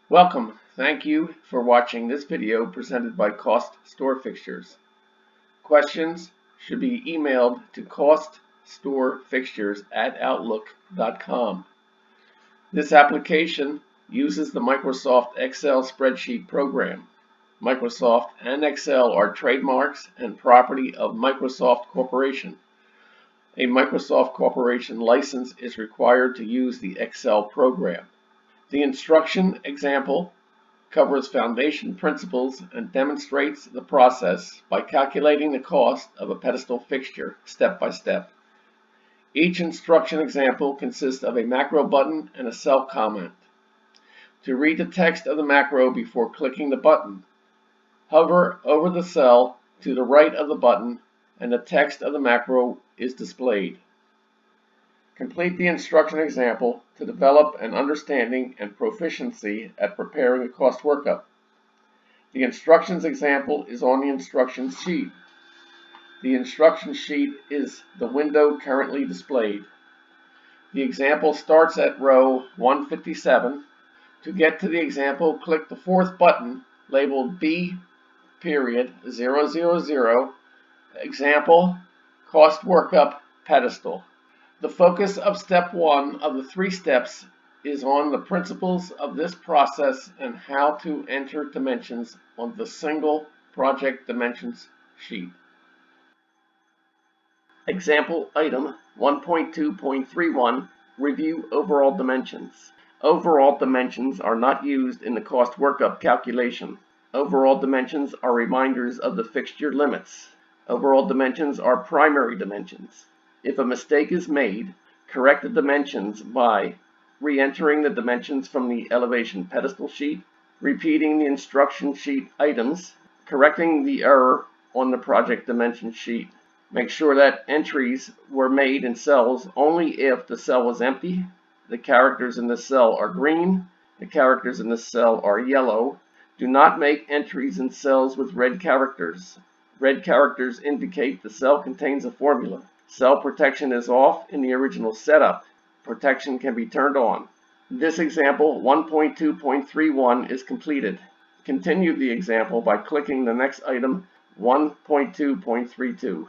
Welcome. Thank you for watching this video presented by CostStoreFixtures. Questions should be emailed to CostStoreFixtures@outlook.com. This application uses the Microsoft Excel spreadsheet program. Microsoft and Excel are trademarks and property of Microsoft Corporation. A Microsoft Corporation license is required to use the Excel program. The instruction example covers foundation principles and demonstrates the process by calculating the cost of a pedestal fixture step by step. Each instruction example consists of a macro button and a cell comment. To read the text of the macro before clicking the button, hover over the cell to the right of the button and the text of the macro is displayed. Complete the instruction example to develop an understanding and proficiency at preparing a cost workup. The instructions example is on the instruction sheet. The instruction sheet is the window currently displayed. The example starts at row 157. To get to the example, click the fourth button labeled B.000 Example Cost Workup Pedestal. The focus of step 1 of the 3 steps is on the principles of this process and how to enter dimensions on the single project dimensions sheet. Example item 1.2.31 Review overall dimensions. Overall dimensions are not used in the cost workup calculation. Overall dimensions are reminders of the fixture limits. Overall dimensions are primary dimensions. If a mistake is made, correct the dimensions by re-entering the dimensions from the elevation pedestal sheet, repeating the instruction sheet items, correcting the error on the project dimension sheet. Make sure that entries were made in cells only if the cell was empty, the characters in the cell are green, the characters in the cell are yellow. Do not make entries in cells with red characters. Red characters indicate the cell contains a formula. Cell protection is off in the original setup. Protection can be turned on. This example 1.2.31 is completed. Continue the example by clicking the next item 1.2.32.